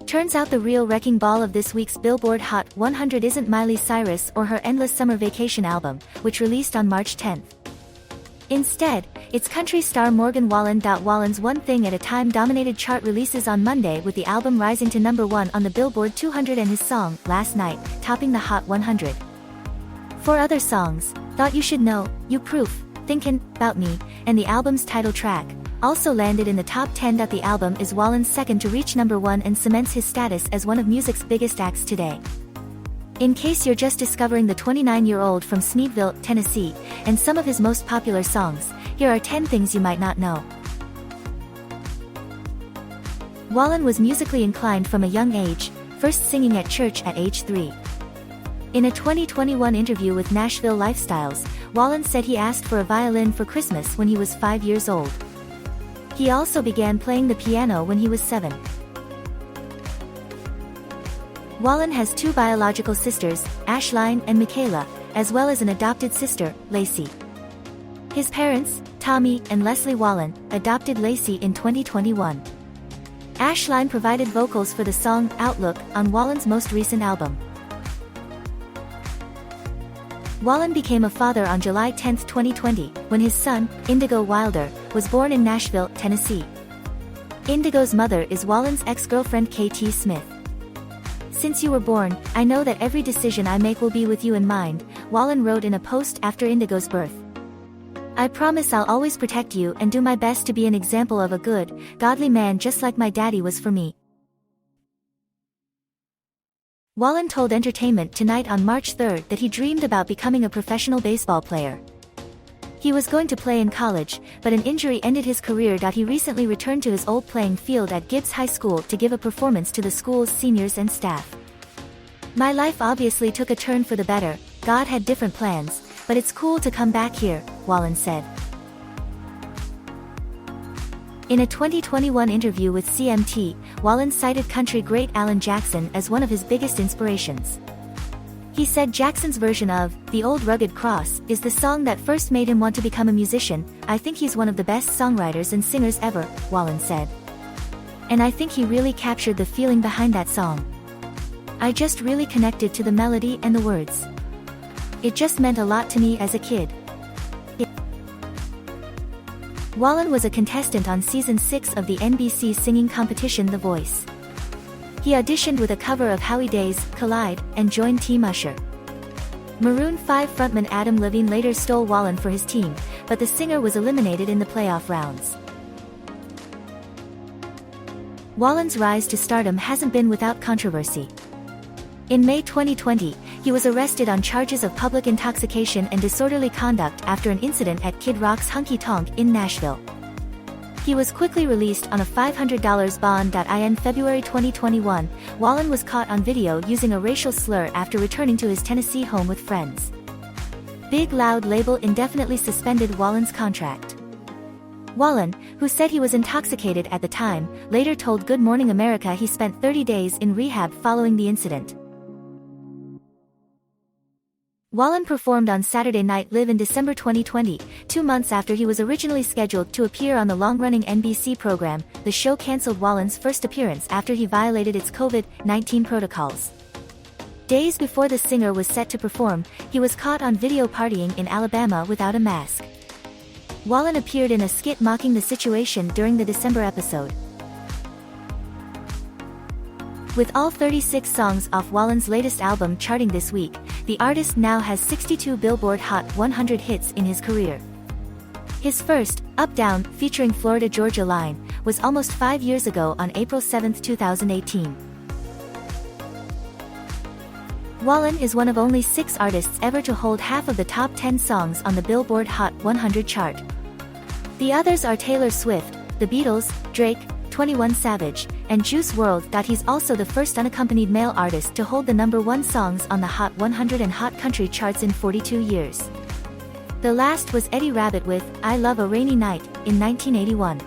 Turns out the real wrecking ball of this week's Billboard Hot 100 isn't Miley Cyrus or her Endless Summer Vacation album, which released on March 10th. Instead, it's country star Morgan Wallen. Wallen's One Thing at a Time dominated chart releases on Monday, with the album rising to number 1 on the Billboard 200 and his song, Last Night, topping the Hot 100. 4 other songs, Thought You Should Know, You Proof, Thinkin' About Me, and the album's title track, also landed in the top 10. The album is Wallen's second to reach number 1 and cements his status as one of music's biggest acts today. In case you're just discovering the 29-year-old from Sneedville, Tennessee, and some of his most popular songs, here are 10 things you might not know. Wallen was musically inclined from a young age, first singing at church at age 3. In a 2021 interview with Nashville Lifestyles, Wallen said he asked for a violin for Christmas when he was 5 years old. He also began playing the piano when he was 7. Wallen has 2 biological sisters, Ashline and Michaela, as well as an adopted sister, Lacey. His parents, Tommy and Leslie Wallen, adopted Lacey in 2021. Ashline provided vocals for the song Outlook on Wallen's most recent album. Wallen became a father on July 10, 2020, when his son, Indigo Wilder, was born in Nashville, Tennessee. Indigo's mother is Wallen's ex-girlfriend KT Smith. "Since you were born, I know that every decision I make will be with you in mind," Wallen wrote in a post after Indigo's birth. "I promise I'll always protect you and do my best to be an example of a good, godly man just like my daddy was for me." Wallen told Entertainment Tonight on March 3 that he dreamed about becoming a professional baseball player. He was going to play in college, but an injury ended his career. He recently returned to his old playing field at Gibbs High School to give a performance to the school's seniors and staff. "My life obviously took a turn for the better, God had different plans, but it's cool to come back here," Wallen said. In a 2021 interview with CMT, Wallen cited country great Alan Jackson as one of his biggest inspirations. He said Jackson's version of "The Old Rugged Cross" is the song that first made him want to become a musician. "I think he's one of the best songwriters and singers ever," Wallen said. "And I think he really captured the feeling behind that song. I just really connected to the melody and the words. It just meant a lot to me as a kid." Wallen was a contestant on Season 6 of the NBC singing competition The Voice. He auditioned with a cover of Howie Day's "Collide" and joined Team Usher. Maroon 5 frontman Adam Levine later stole Wallen for his team, but the singer was eliminated in the playoff rounds. Wallen's rise to stardom hasn't been without controversy. In May 2020, he was arrested on charges of public intoxication and disorderly conduct after an incident at Kid Rock's Honky Tonk in Nashville. He was quickly released on a $500 bond. In February 2021, Wallen was caught on video using a racial slur after returning to his Tennessee home with friends. Big Loud label indefinitely suspended Wallen's contract. Wallen, who said he was intoxicated at the time, later told Good Morning America he spent 30 days in rehab following the incident. Wallen performed on Saturday Night Live in December 2020, 2 months after he was originally scheduled to appear on the long-running NBC program. The show canceled Wallen's first appearance after he violated its COVID-19 protocols. Days before the singer was set to perform, he was caught on video partying in Alabama without a mask. Wallen appeared in a skit mocking the situation during the December episode. With all 36 songs off Wallen's latest album charting this week, the artist now has 62 Billboard Hot 100 hits in his career. His first, Up Down, featuring Florida Georgia Line, was almost 5 years ago on April 7, 2018. Wallen is one of only 6 artists ever to hold half of the top 10 songs on the Billboard Hot 100 chart. The others are Taylor Swift, The Beatles, Drake, 21 Savage, and Juice WRLD. He's also the first unaccompanied male artist to hold the #1 songs on the Hot 100 and Hot Country charts in 42 years. The last was Eddie Rabbitt with I Love a Rainy Night in 1981.